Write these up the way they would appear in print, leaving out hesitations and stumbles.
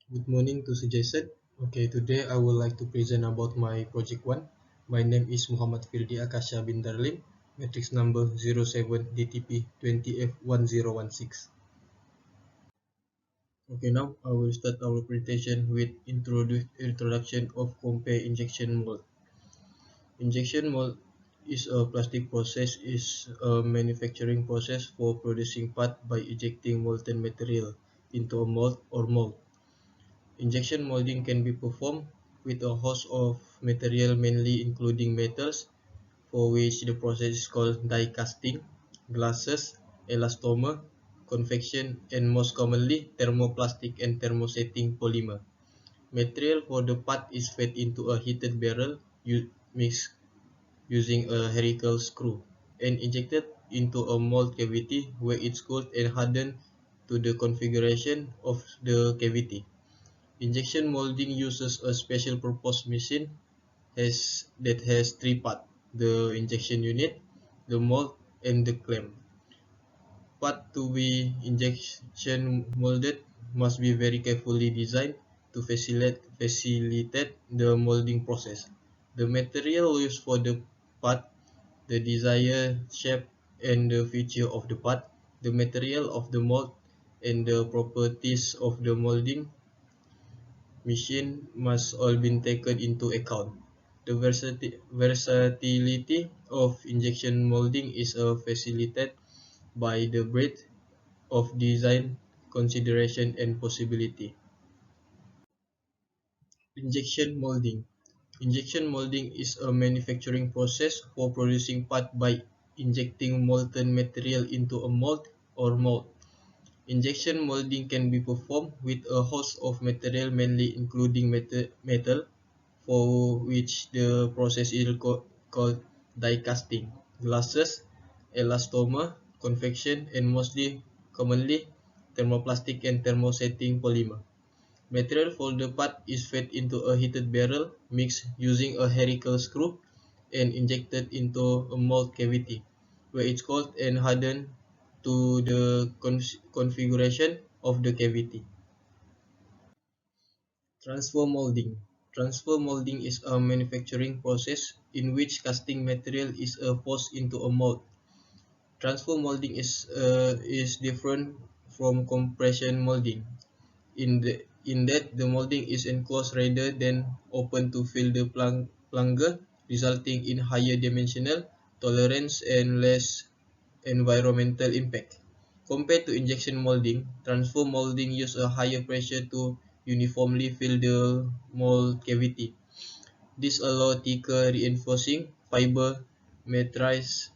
Good morning to Jason. Okay, today I would like to present about my project 1. My name is Mohammadfirdiaqashabindarlim, matrix number 07DTP20F1016. Okay, now I will start our presentation with introduction of compare injection mold. Injection mold is a plastic process is a manufacturing process for producing part by injecting molten material into a mold or mold. Injection molding can be performed with a host of material mainly including metals, for which the process is called die casting, glasses, elastomer, convection, and most commonly thermoplastic and thermosetting polymer. Material for the part is fed into a heated barrel mixed using a helical screw and injected into a mold cavity where it's cooled and hardened to the configuration of the cavity. Injection molding uses a special purpose machine that has three parts: the injection unit, the mold, and the clamp. Part to be injection molded must be very carefully designed to facilitate the molding process. The material used for the part, the desired shape and the feature of the part, the material of the mold, and the properties of the molding machine must all be taken into account. The versatility of injection molding is facilitated by the breadth of design consideration and possibility. Injection molding. Injection molding is a manufacturing process for producing part by injecting molten material into a mold or mold. Injection molding can be performed with a host of material mainly including metal, for which the process is called die casting, glasses, elastomer, convection, and mostly commonly thermoplastic and thermosetting polymer. Material for the part is fed into a heated barrel mixed using a helical screw and injected into a mold cavity, where it's cooled and hardened to the configuration of the cavity. Transfer molding. Transfer molding is a manufacturing process in which casting material is forced into a mold. Transfer molding is different from compression molding in that the molding is enclosed rather than open to fill the plunger, resulting in higher dimensional tolerance and less environmental impact. Compared to injection molding, transfer molding uses a higher pressure to uniformly fill the mold cavity. This allows thicker reinforcing fiber matrices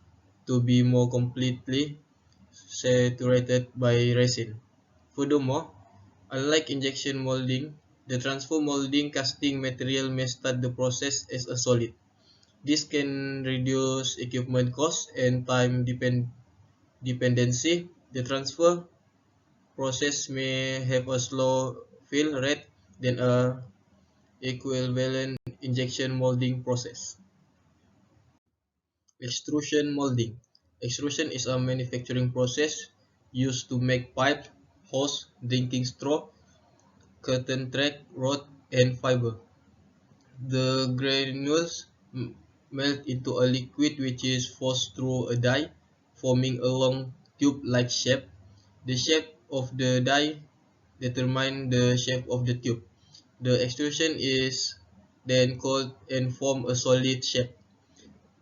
to be more completely saturated by resin. Furthermore, unlike injection molding, the transfer molding casting material may start the process as a solid. This can reduce equipment costs and time dependency. The transfer process may have a slow fill rate than a equivalent injection molding process. Extrusion molding. Extrusion is a manufacturing process used to make pipe, hose, drinking straw, curtain track, rod, and fiber. The granules melt into a liquid which is forced through a die, forming a long tube-like shape. The shape of the die determines the shape of the tube. The extrusion is then cooled and form a solid shape.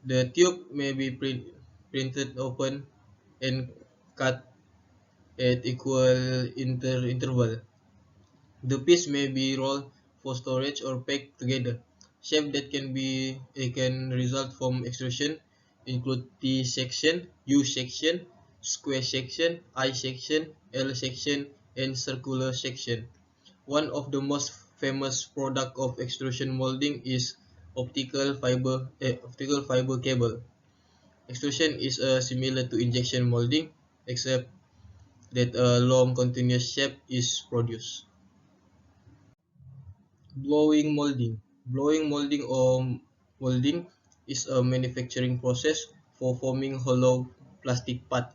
The tube may be printed open and cut at equal interval. The piece may be rolled for storage or packed together. Shapes that can result from extrusion include T section, U section, square section, I section, L section, and circular section. One of the most famous products of extrusion molding is optical fiber cable. Extrusion is similar to injection molding, except that a long continuous shape is produced. Blowing molding. Blowing molding or molding is a manufacturing process for forming hollow plastic part.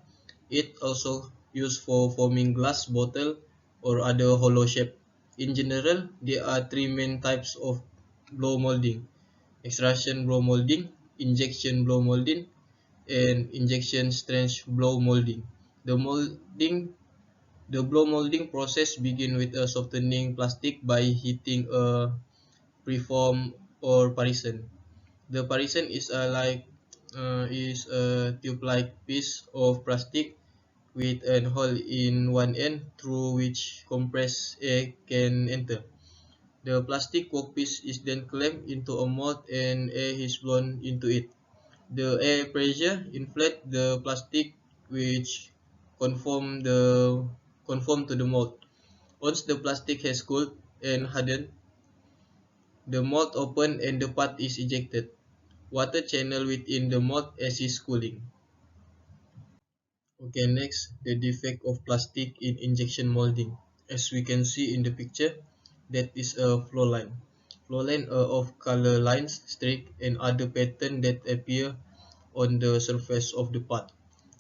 It also used for forming glass bottle or other hollow shape. In general, there are three main types of blow molding: extrusion blow molding, injection blow molding, and injection trench blow molding. The molding the blow molding process begins with a softening plastic by heating a preform or parison. The parison is a tube-like piece of plastic with an hole in one end through which compressed air can enter. The plastic workpiece is then clamped into a mold and air is blown into it. The air pressure inflates the plastic, which conform the conform to the mold. Once the plastic has cooled and hardened, the mold opens and the part is ejected. Water channel within the mold as is cooling. Okay, next, the defect of plastic in injection molding. As we can see in the picture, that is a flow line. Flow line are of color lines, streak, and other pattern that appear on the surface of the part.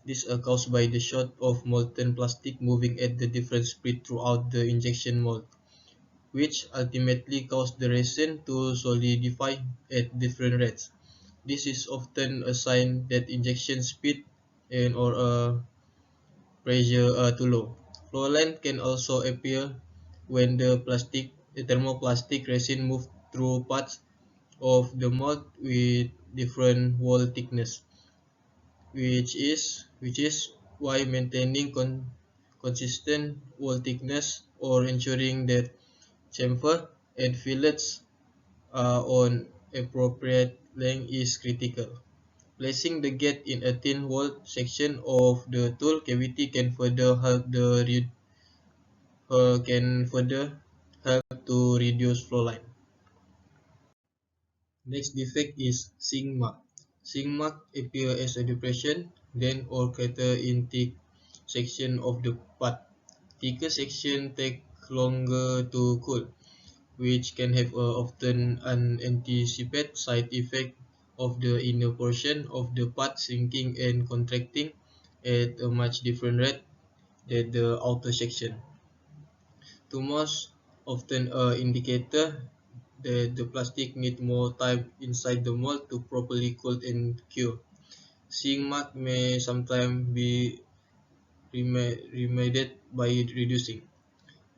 These are caused by the shot of molten plastic moving at the different speed throughout the injection mold, which ultimately cause the resin to solidify at different rates. This is often a sign that injection speed and or pressure are too low. Flow line can also appear when the thermoplastic resin moves through parts of the mold with different wall thickness, which is why maintaining consistent wall thickness or ensuring that chamfer and fillets are on appropriate length is critical. Placing the gate in a thin walled section of the tool cavity can further help to reduce flow line. Next defect is seam mark. Seam mark appear as a depression, then or crater in thick section of the part. Thicker section take longer to cool, which can have often unanticipated side effect of the inner portion of the part shrinking and contracting at a much different rate than the outer section. To most often a indicator that the plastic need more time inside the mold to properly cool and cure. Seam mark may sometimes be remedied by reducing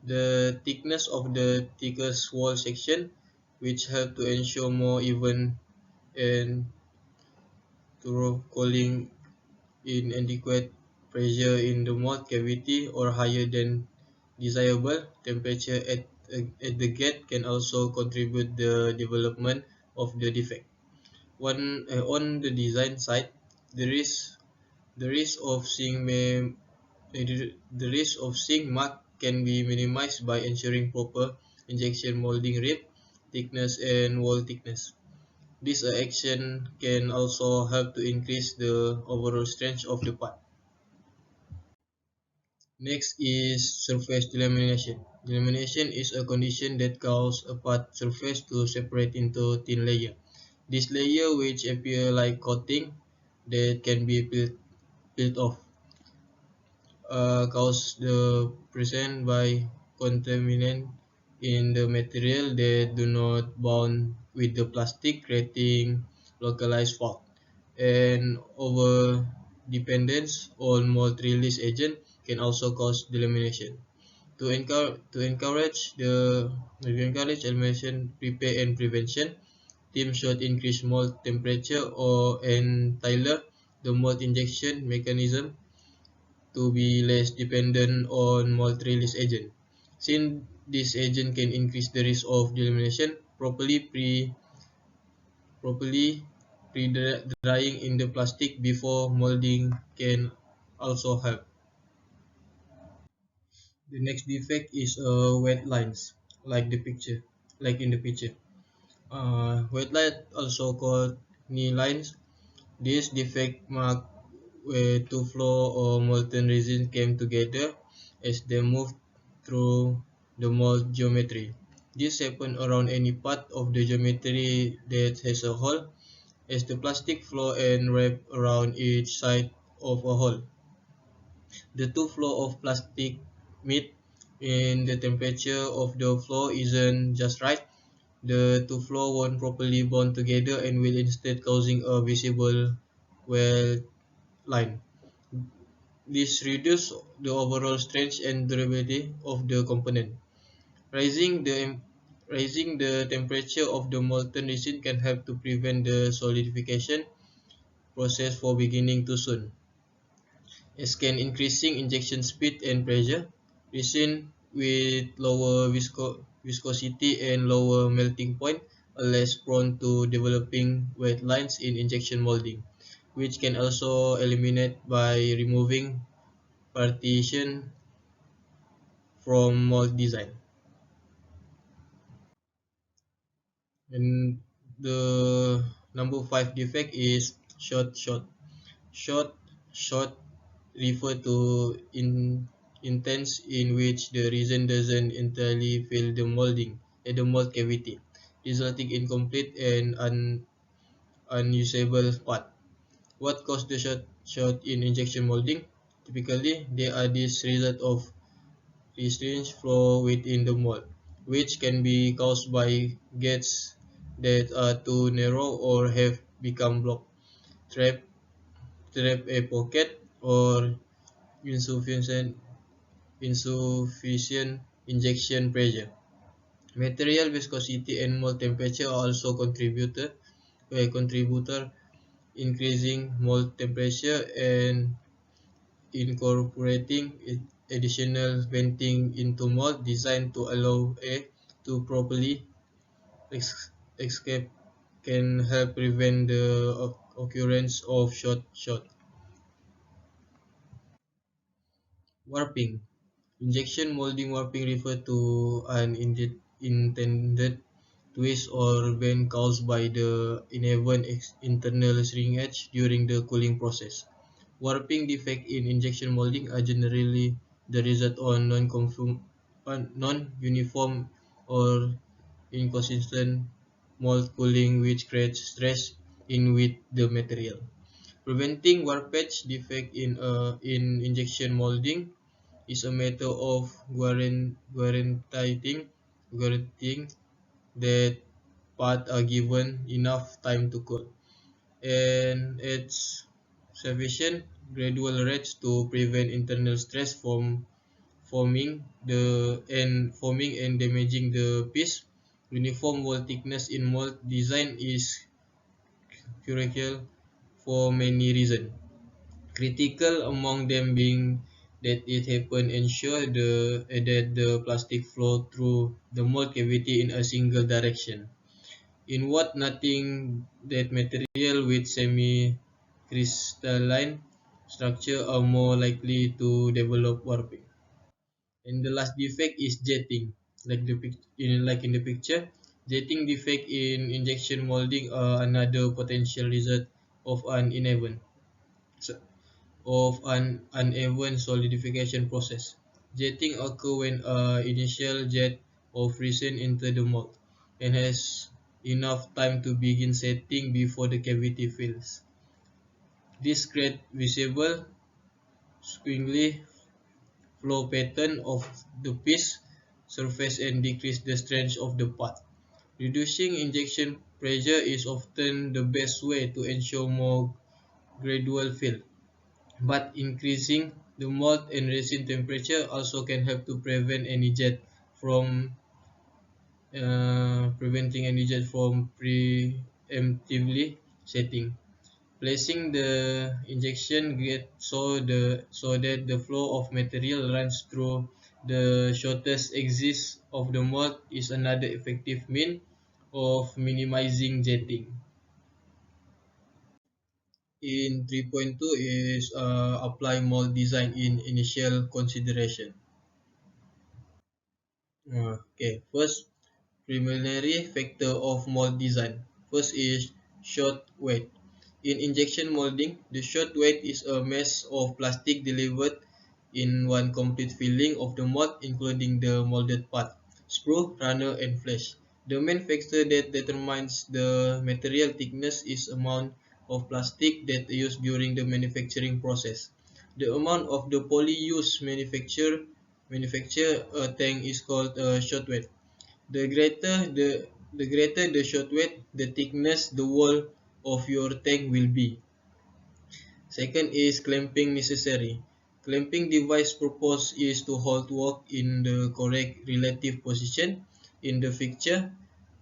the thickness of the thickest wall section, which help to ensure more even and thorough cooling in adequate pressure in the mold cavity or higher than desirable temperature at the gate can also contribute the development of the defect. On the design side, the risk the risk of seeing may the risk of seeing mark can be minimized by ensuring proper injection molding rate, thickness, and wall thickness. This action can also help to increase the overall strength of the part. Next is surface delamination. Delamination is a condition that causes a part surface to separate into thin layers. This layer, which appear like coating that can be peeled off, caused the present by contaminant in the material that do not bond with the plastic, creating localized fault. And over dependence on mold release agent can also cause delamination. To encourage elimination, repair, and prevention, teams should increase mold temperature and tailor the mold injection mechanism to be less dependent on mold release agent. Since this agent can increase the risk of delamination, properly pre-drying in the plastic before molding can also help. The next defect is wet lines, like in the picture. Wet line, also called knee lines. This defect mark where two flow or molten resin came together as they move through the mold geometry. This happens around any part of the geometry that has a hole, as the plastic flow and wrap around each side of a hole. The two flow of plastic meet, and the temperature of the flow isn't just right, the two flow won't properly bond together and will instead causing a visible weld line. This reduces the overall strength and durability of the component. Raising the raising the temperature of the molten resin can help to prevent the solidification process from beginning too soon, as can increasing injection speed and pressure. Resin with lower viscosity and lower melting point are less prone to developing wet lines in injection molding, which can also eliminate by removing partition from mold design. And the number 5 defect is short. Short short refer to intents in which the resin doesn't entirely fill the molding at the mold cavity, resulting in complete and unusable part. What causes the short in injection molding? Typically, they are this result of restrained flow within the mold, which can be caused by gates that are too narrow or have become blocked, trap, trap a pocket, or insufficient insufficient injection pressure. Material viscosity and mold temperature are also contributor. Increasing mold temperature and incorporating additional venting into mold designed to allow air to properly escape can help prevent the occurrence of short. Warping. Injection molding warping refers to an intended twist or bend caused by the uneven internal shrinkage during the cooling process. Warping defects in injection molding are generally the result of non-uniform or inconsistent mold cooling, which creates stress in with the material. Preventing warpage defect in injection molding is a matter of guaranteeing that parts are given enough time to cool, and its sufficient gradual rates to prevent internal stress from forming and damaging the piece. Uniform mold thickness in mold design is critical for many reasons. Critical among them being that it happen ensure that the plastic flow through the mold cavity in a single direction. In what nothing that material with semi-crystalline structure are more likely to develop warping. And the last defect is jetting. Like in the picture, jetting defect in injection molding are another potential result of an uneven so- of an uneven solidification process. Jetting occurs when initial jet of resin enter the mold and has enough time to begin setting before the cavity fills. This creates visible, squiggly flow pattern of the piece surface and decrease the strength of the part. Reducing injection pressure is often the best way to ensure more gradual fill, but increasing the mold and resin temperature also can help to from preventing any jet from preemptively setting. Placing the injection gate so that the flow of material runs through the shortest exit of the mold is another effective means of minimizing jetting. In 3.2 is apply mold design in initial consideration. Okay, first preliminary factor of mold design. First is short weight. In injection molding, the short weight is a mass of plastic delivered in one complete filling of the mold, including the molded part, screw, runner, and flash. The main factor that determines the material thickness is amount of plastic that used during the manufacturing process. The amount of the poly used manufacture manufacture a tank is called a shot weight. The greater the shot weight, the thickness the wall of your tank will be. Second is clamping necessary. Clamping device purpose is to hold work in the correct relative position in the fixture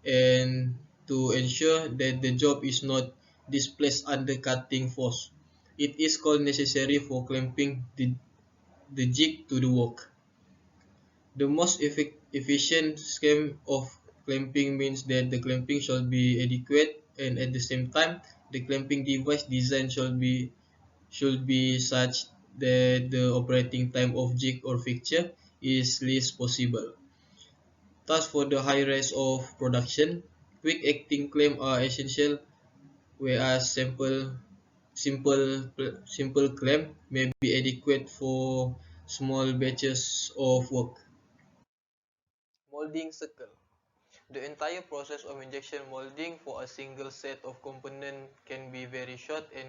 and to ensure that the job is not displaced under cutting force. It is called necessary for clamping the jig to the work. The most efficient scheme of clamping means that the clamping should be adequate and at the same time the clamping device design should be such that the operating time of jig or fixture is least possible. Thus, for the high rise of production, quick acting clamp are essential, whereas simple clamp may be adequate for small batches of work. Molding circle. The entire process of injection molding for a single set of components can be very short and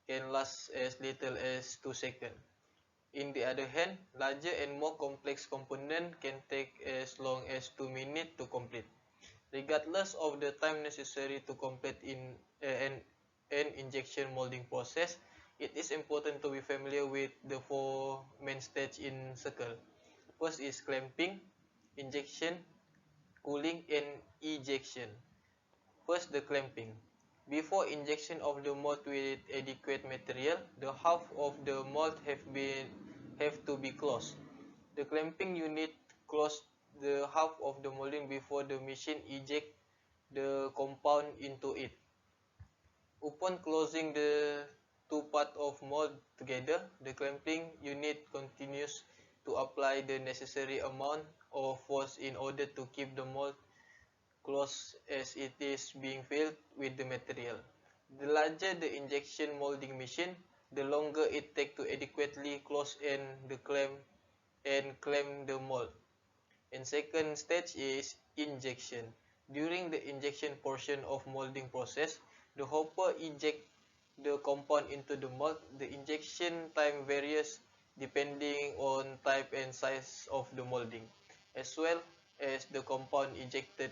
can last as little as 2 seconds. In the other hand, larger and more complex components can take as long as 2 minutes to complete. Regardless of the time necessary to complete an injection molding process, it is important to be familiar with the four main stages in circle. First is clamping, injection, cooling, and ejection. First, the clamping. Before injection of the mold with adequate material, the half of the mold have to be closed. The clamping unit closes the half of the molding before the machine ejects the compound into it. Upon closing the two parts of mold together, the clamping unit continues to apply the necessary amount of force in order to keep the mold closed as it is being filled with the material. The larger the injection molding machine, the longer it takes to adequately close and clamp the mold. And second stage is injection. During the injection portion of molding process, the hopper ejects the compound into the mold. The injection time varies depending on type and size of the molding, as well as the compound injected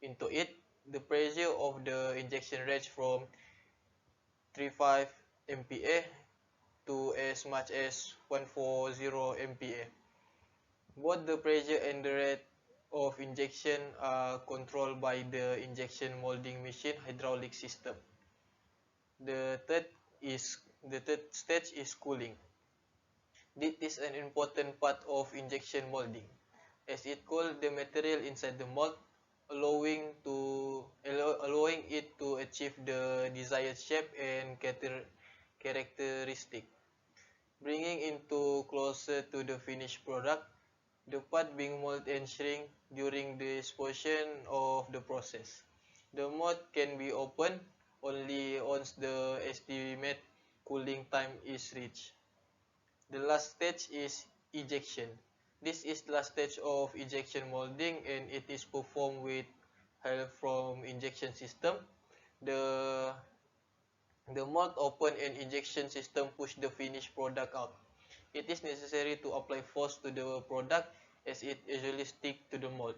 into it. The pressure of the injection range from 35 MPa to as much as 140 MPa. Both the pressure and the rate of injection are controlled by the injection molding machine hydraulic system. The third stage is cooling. This is an important part of injection molding, as it cools the material inside the mold, allowing it to achieve the desired shape and characteristic, bringing it closer to the finished product. The part being molded and shrink during this portion of the process. The mold can be opened only once the estimated cooling time is reached. The last stage is ejection. This is the last stage of injection molding and it is performed with help from injection system. The mold open and injection system push the finished product out. It is necessary to apply force to the product as it usually sticks to the mold.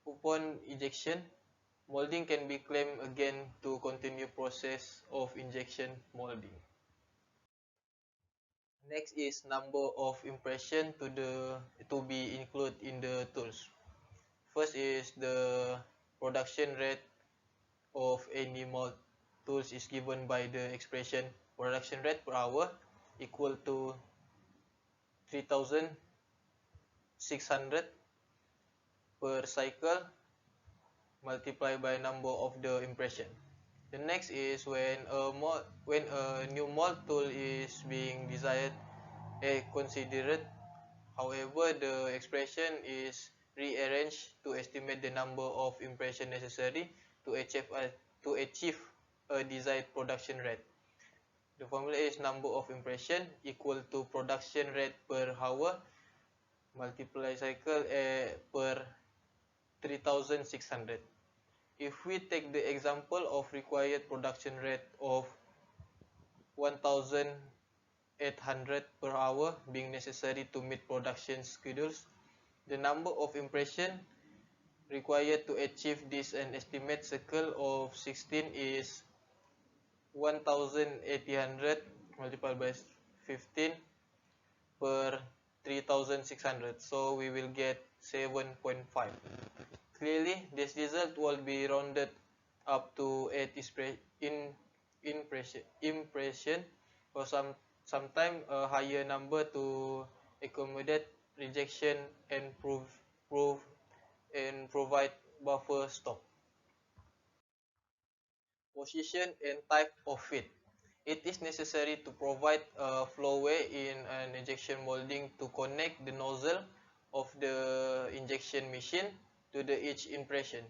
Upon ejection, molding can be clamped again to continue process of injection molding. Next is number of impression to be included in the tools. First is the production rate of any mold tools is given by the expression production rate per hour equal to 3600 per cycle multiplied by number of the impression. The next is when a new mold tool is being desired considered. However, the expression is rearranged to estimate the number of impressions necessary to achieve a desired production rate. The formula is number of impression equal to production rate per hour multiply cycle per 3600. If we take the example of required production rate of 1000 800 per hour being necessary to meet production schedules. The number of impressions required to achieve this an estimate cycle of 16 is 1800 multiplied by 15 per 3600, so we will get 7.5. Clearly, this result will be rounded up to 8 impression or sometime a higher number to accommodate rejection and provide buffer stop. Position and type of feed. It is necessary to provide a flowway in an injection molding to connect the nozzle of the injection machine to the each impression.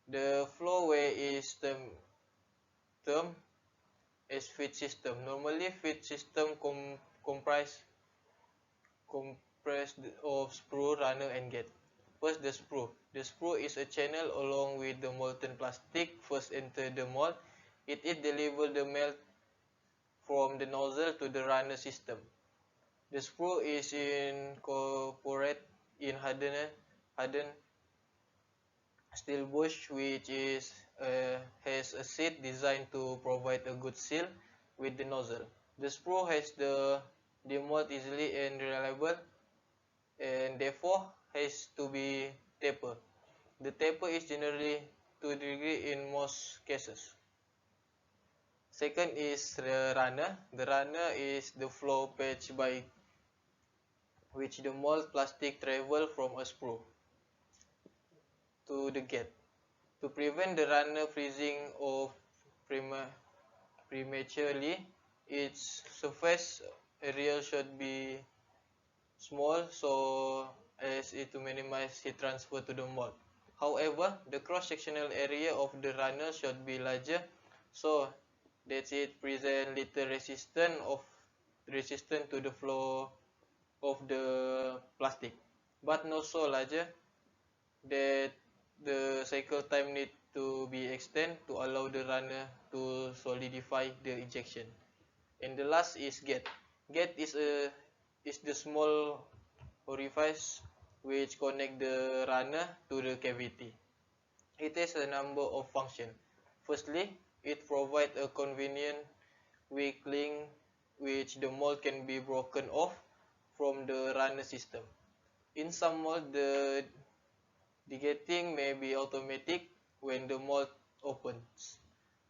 The flowway is termed as feed system. Normally, feed system comprised of sprue, runner, and gate. First, the sprue. The sprue is a channel along with the molten plastic. First enter the mold. It delivers the melt from the nozzle to the runner system. The sprue is incorporated in hardened steel bush, which has a seat designed to provide a good seal with the nozzle. The sprue has the demold easily and reliable, and therefore has to be tapered. The taper is generally 2 degrees in most cases. Second is the runner. The runner is the flow patch by which the mold plastic travels from a sprue to the gate. To prevent the runner freezing or prematurely, its surface area should be small so as to minimize heat transfer to the mold. However, the cross-sectional area of the runner should be larger so that it presents little resistance to the flow of the plastic, but not so larger that the cycle time needs to be extended to allow the runner to solidify the injection. And the last is gate. Gate is the small orifice which connect the runner to the cavity. It has a number of functions. Firstly, it provides a convenient weak link which the mold can be broken off from the runner system. In some mold, the degating may be automatic when the mold opens.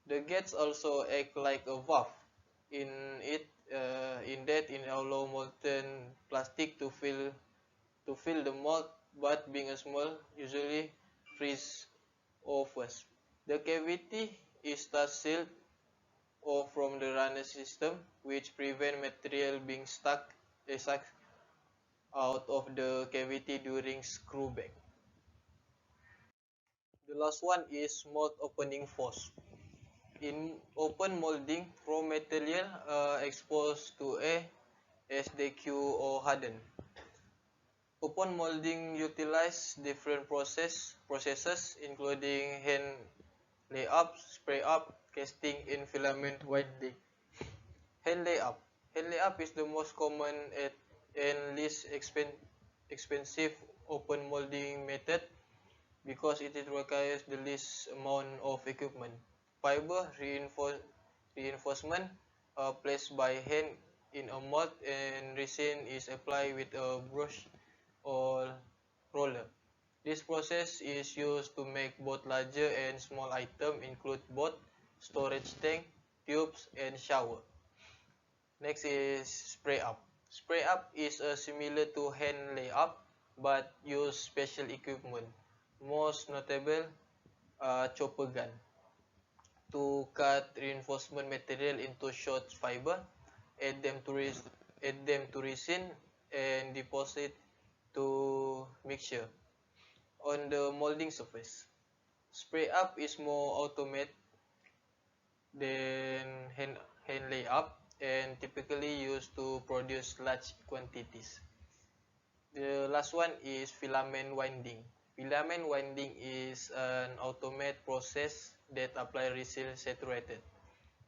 The gates also act like a valve in that it allows molten plastic to fill the mold, but being a small usually freeze off first. The cavity is thus sealed off from the runner system, which prevents material being sucked out of the cavity during screw back. The last one is mold opening force. In open molding, raw material exposed to air as they cure or harden. Open molding utilizes different processes including hand layup, spray up, casting, and filament winding. Hand layup. Hand layup is the most common and least expensive open molding method because it requires the least amount of equipment. Fiber reinforcement are placed by hand in a mold and resin is applied with a brush or roller. This process is used to make both larger and small items, include both storage tank, tubes, and shower. Next is spray up. Spray up is similar to hand layup but use special equipment. Most notable chopper gun to cut reinforcement material into short fiber, add them to resin, and deposit to mixture on the molding surface. Spray up is more automated than hand layup and typically used to produce large quantities. The last one is filament winding. Filament winding is an automated process that applies resin saturated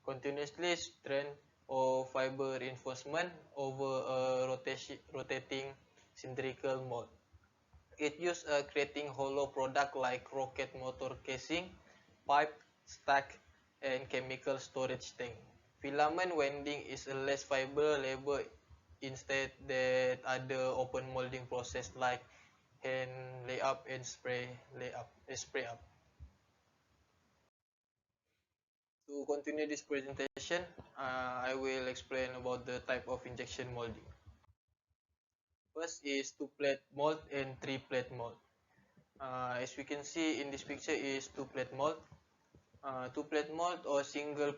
continuously strand of fiber reinforcement over a rotating cylindrical mold. It used creating hollow product like rocket motor casing, pipe, stack, and chemical storage tank. Filament winding is a less fiber labor instead that other open molding process like hand layup and spray up. To continue this presentation, I will explain about the type of injection molding. First is two-plate mold and three-plate mold. As we can see in this picture is two-plate mold. Two-plate mold or single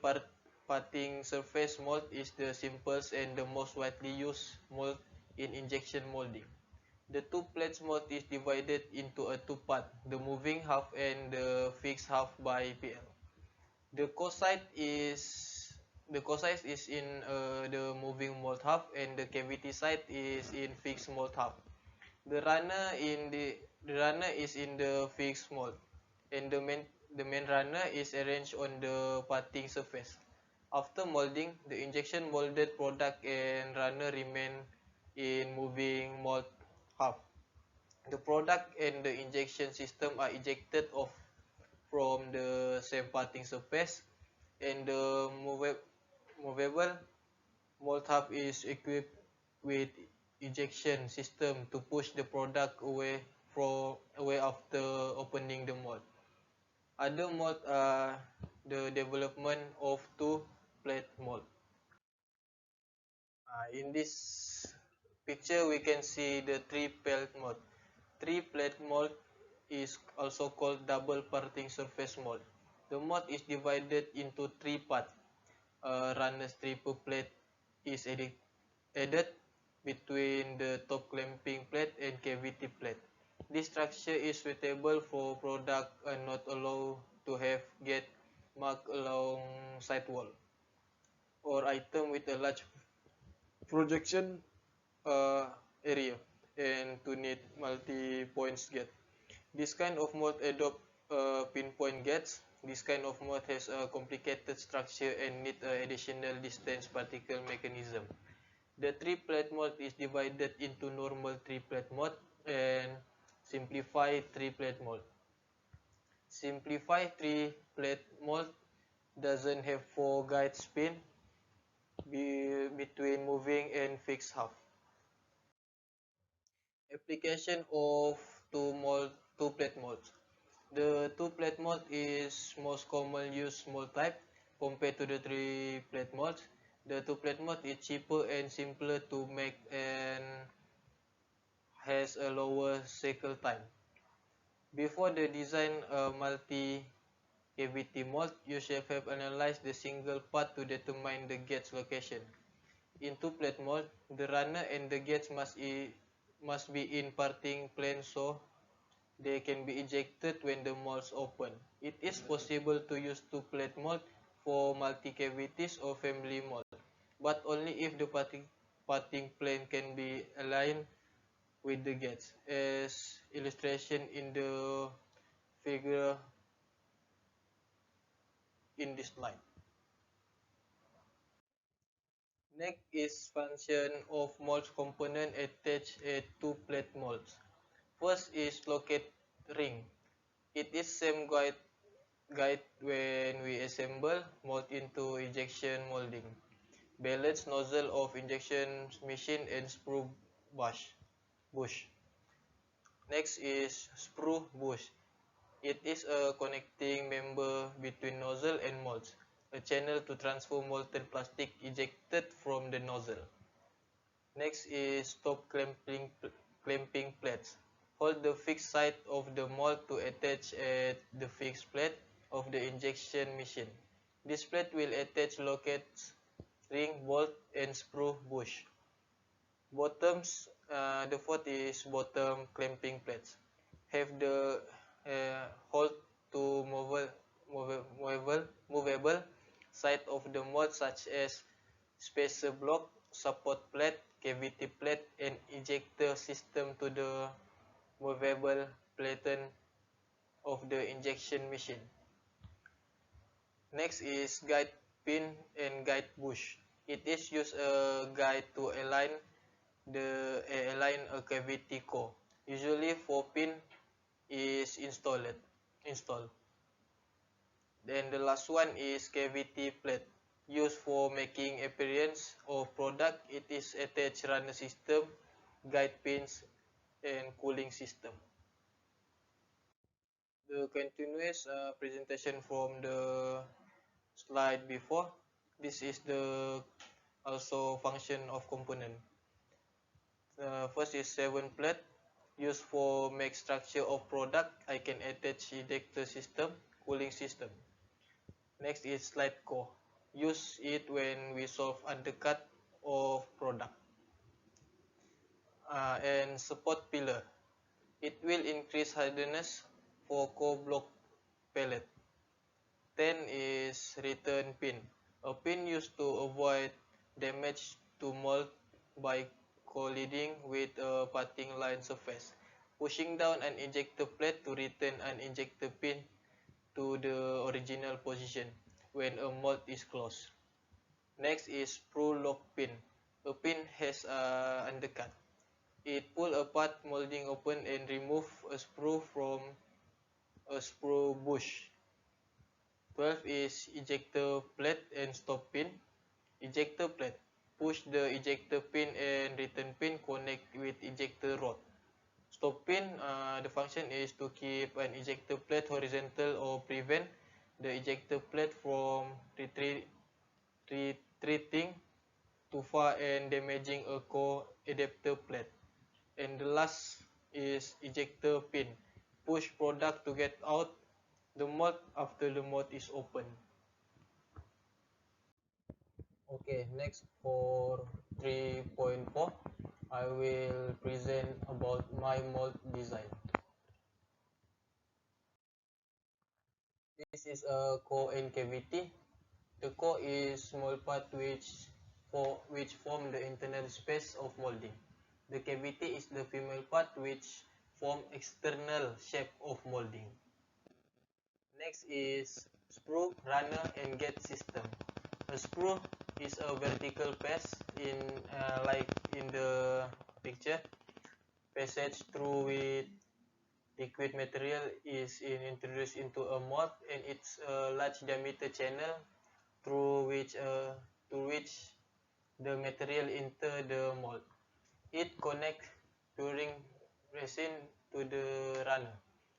parting surface mold is the simplest and the most widely used mold in injection molding. The two-plate mold is divided into a two-part, the moving half and the fixed half by PL. The cosite is in the moving mold half and the cavity side is in fixed mold half. The runner is in the fixed mold, and the main runner is arranged on the parting surface. After molding, the injection molded product and runner remain in moving mold half. The product and the injection system are ejected off from the same parting surface, and the movable mold half is equipped with ejection system to push the product away after opening the mold. Other mold are the development of two-plate mold. In this picture, we can see the three-plate mold. Three-plate mold is also called double parting surface mold. The mold is divided into three parts. A runner stripper plate is added between the top clamping plate and cavity plate. This structure is suitable for products not allowed to have gate mark along sidewall or item with a large projection area and to need multi-points gate. This kind of mold adopt pinpoint gates. This kind of mold has a complicated structure and need additional distance particle mechanism. The three-plate mold is divided into normal three-plate mold and simplified three-plate mold. Simplified three-plate mold doesn't have four guide spin between moving and fixed half. Application of two-plate molds. The two-plate mold is most common used mold type compared to the three-plate mold. The two-plate mold is cheaper and simpler to make and has a lower cycle time. Before the design a multi-cavity mold, you should have analyzed the single part to determine the gate's location. In two-plate mold, the runner and the gates must be in parting plane so they can be ejected when the molds open. It is possible to use two-plate mold for multi-cavities or family mold, but only if the parting plane can be aligned with the gates, as illustration in the figure in this slide. Next is function of mold component attached at two-plate molds. First is locate ring. It is same guide when we assemble mold into injection molding. Balance nozzle of injection machine and screw bush. Next is screw bush. It is a connecting member between nozzle and molds. A channel to transfer molten plastic ejected from the nozzle. Next is top clamping plates. Hold the fixed side of the mold to attach at the fixed plate of the injection machine. This plate will attach lockets, ring, bolt, and screw bush. The fourth is bottom clamping plates. Have the hold to movable side of the mold such as spacer block, support plate, cavity plate, and ejector system to the movable platen of the injection machine. Next is guide pin and guide bush. It is used a guide to align a cavity core. Usually 4 pin is installed. Then the last one is cavity plate, used for making appearance of product. It is attached runner system, guide pins, and cooling system. The continuous presentation from the slide before. This is the also function of component. First is 7 plate, used for make structure of product. I can attach ejector system, cooling system. Next is slide core. Use it when we solve undercut of product. And support pillar. It will increase hardness for core block pallet. 10 is return pin. A pin used to avoid damage to mold by colliding with a parting line surface. Pushing down an ejector plate to return an ejector pin to the original position when a mold is closed. Next is screw lock pin. A pin has a undercut. It pull apart molding open and remove a screw from a screw bush. 12 is ejector plate and stop pin. Ejector plate. Push the ejector pin and return pin connect with ejector rod. Stop pin, the function is to keep an ejector plate horizontal or prevent the ejector plate from retreating too far and damaging a core adapter plate. And the last is ejector pin. Push product to get out the mold after the mold is open. Okay, next for 3.4, I will present about my mold design. This is a core and cavity. The core is small part which form the internal space of molding. The cavity is the female part which form external shape of molding. Next is screw, runner, and gate system. A screw is a vertical pass in like in the picture. Passage through with liquid material is introduced into a mold, and it's a large diameter channel through which the material enter the mold. It connects during resin to the runner.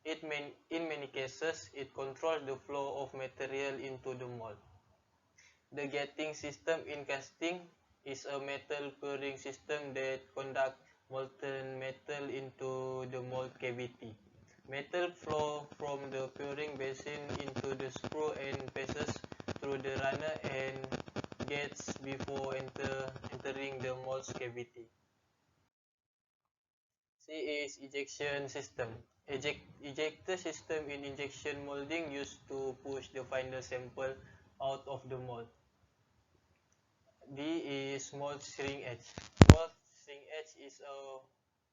In many cases, it controls the flow of material into the mold. The gating system in casting is a metal pouring system that conducts molten metal into the mold cavity. Metal flow from the pouring basin into the screw and passes through the runner and gates before entering the mold's cavity. C is ejection system. Ejector system in injection molding used to push the final sample out of the mold. D is mold shrink edge. Mold shrink edge is a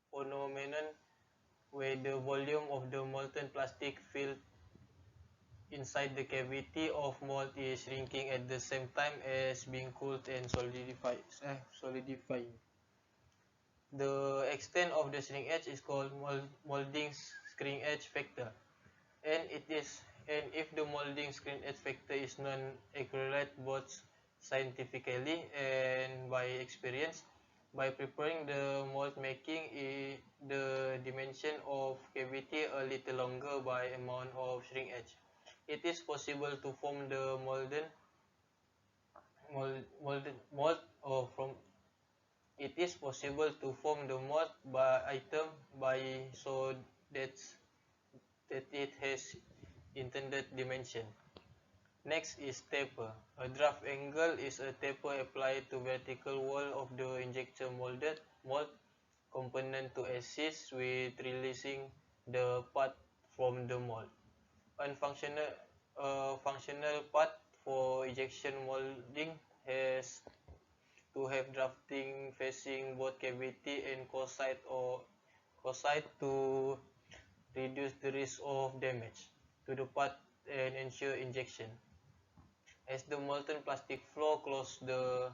phenomenon where the volume of the molten plastic filled inside the cavity of mold is shrinking at the same time as being cooled and solidifying. The extent of the shrink edge is called molding shrink edge factor, and if the molding shrink edge factor is non-accurate both scientifically and by experience, by preparing the mold making the dimension of cavity a little longer by amount of shrink edge, it is possible to form the mold or from it is possible to form the mold by so that it has intended dimension. Next is taper. A draft angle is a taper applied to vertical wall of the injector mold component to assist with releasing the part from the mold. Functional part for injection molding has to have drafting facing both cavity and core side to reduce the risk of damage to the part and ensure injection. As the molten plastic flow close the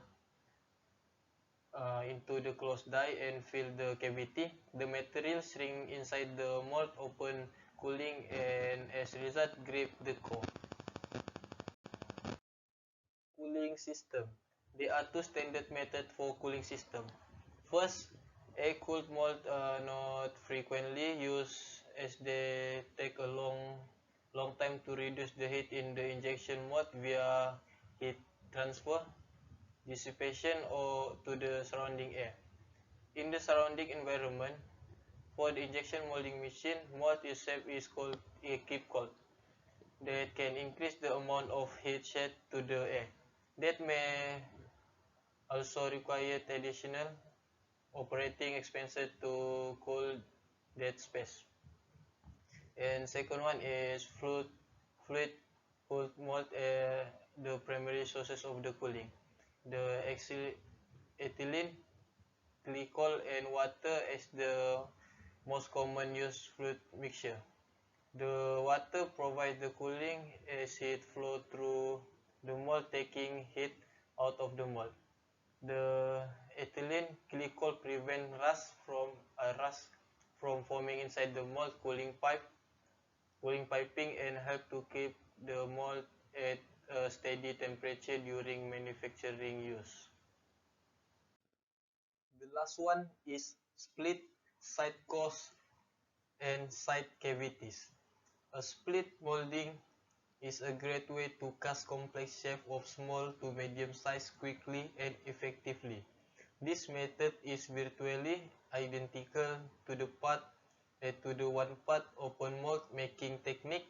into the closed die and fill the cavity. The material shrink inside the mold, open cooling, and as a result grip the core. Cooling system. There are two standard methods for cooling system. First, air-cooled mold not frequently used as they take a long time to reduce the heat in the injection mold via heat transfer, dissipation, or to the surrounding air. In the surrounding environment, for the injection molding machine, mold itself is called keep cold. That can increase the amount of heat shed to the air. That may also require additional operating expenses to cool that space. And second one is fluid cooled mold, the primary sources of the cooling. The ethylene, glycol, and water is the most common used fluid mixture. The water provides the cooling as heat flows through the mold, taking heat out of the mold. The ethylene glycol prevent rust from forming inside the mold cooling piping, and help to keep the mold at a steady temperature during manufacturing use. The last one is split side cores and side cavities. A split molding is a great way to cast complex shapes of small to medium size quickly and effectively. This method is virtually identical to the one part open mold making technique,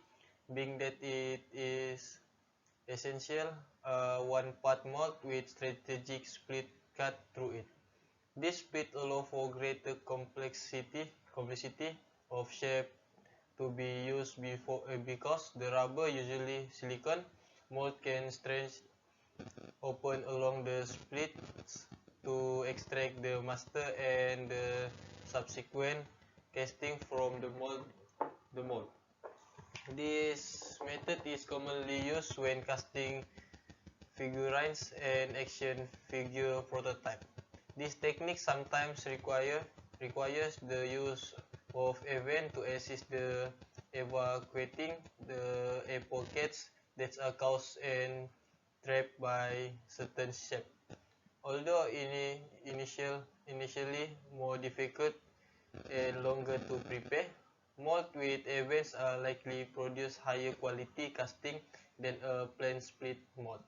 being that it is essential one part mold with strategic split cut through it. This split allows for greater complexity of shape to be used because the rubber, usually silicone, mold can stretch open along the splits to extract the master and the subsequent casting from the mold. This method is commonly used when casting figurines and action figure prototype. This technique sometimes requires the use of a vent to assist the evacuating the air pockets that are caused and trapped by certain shape. Although initially more difficult and longer to prepare, mold with air vents are likely produce higher quality casting than a plain split mold.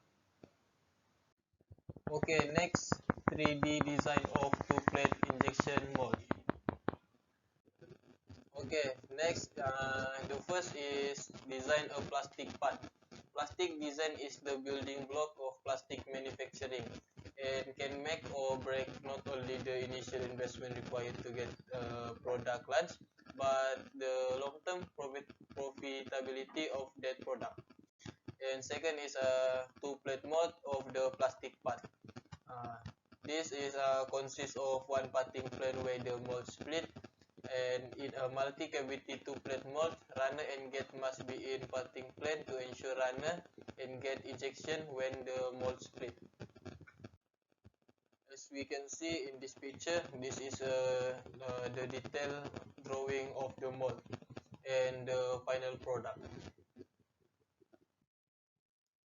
Okay, next 3D design of two-plate injection mold. Okay, next the first is design a plastic part. Plastic design is the building block of plastic manufacturing and can make or break not only the initial investment required to get a product launched, but the long-term profitability of that product. And second is a two-plate mold of the plastic part. This is consists of one parting plane where the mold split, and in a multi-cavity two-plate mold, runner and gate must be in parting plane to ensure runner and gate ejection when the mold split. As we can see in this picture, this is the detailed drawing of the mold and the final product.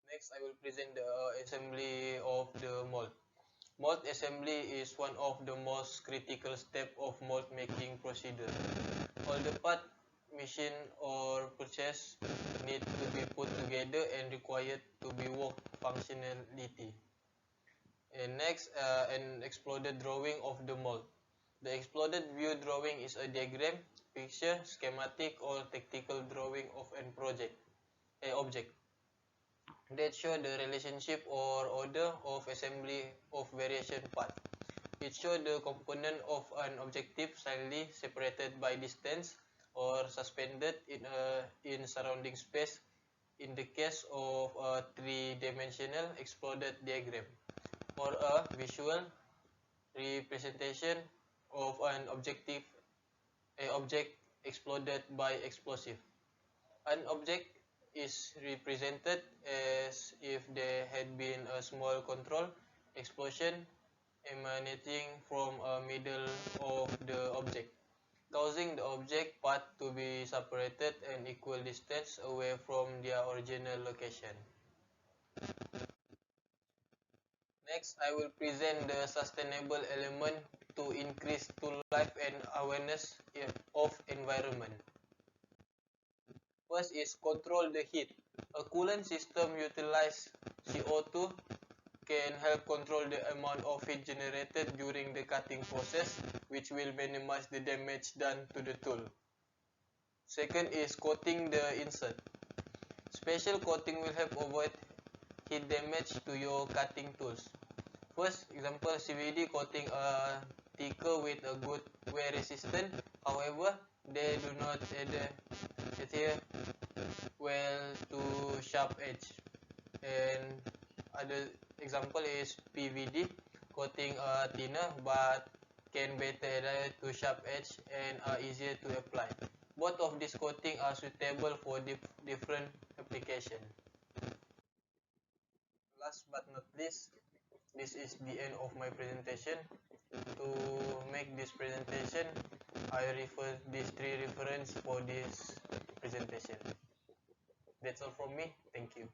Next, I will present the assembly of the mold. Mold assembly is one of the most critical steps of mold making procedure. All the parts, machine or purchased need to be put together and required to be work functionality. And next, an exploded drawing of the mold. The exploded view drawing is a diagram, picture, schematic, or tactical drawing of an object that show the relationship or order of assembly of variation parts. It shows the component of an objective slightly separated by distance or suspended in surrounding space in the case of a three-dimensional exploded diagram, or a visual representation of an object exploded by explosive. An object is represented as if there had been a small controlled explosion emanating from a middle of the object, causing the object path to be separated an equal distance away from their original location. Next, I will present the sustainable element to increase tool life and awareness of environment. First is control the heat. A coolant system utilizes CO2 can help control the amount of heat generated during the cutting process, which will minimize the damage done to the tool. Second is coating the insert. Special coating will help avoid heat damage to your cutting tools. First example, CVD coating a thicker with a good wear resistance. However, they do not adhere well to sharp edge. And other example is PVD coating a thinner but can better adhere to sharp edge and are easier to apply. Both of these coating are suitable for different application. Last but not least, this is the end of my presentation. To make this presentation, I refer these three references for this presentation. That's all from me. Thank you.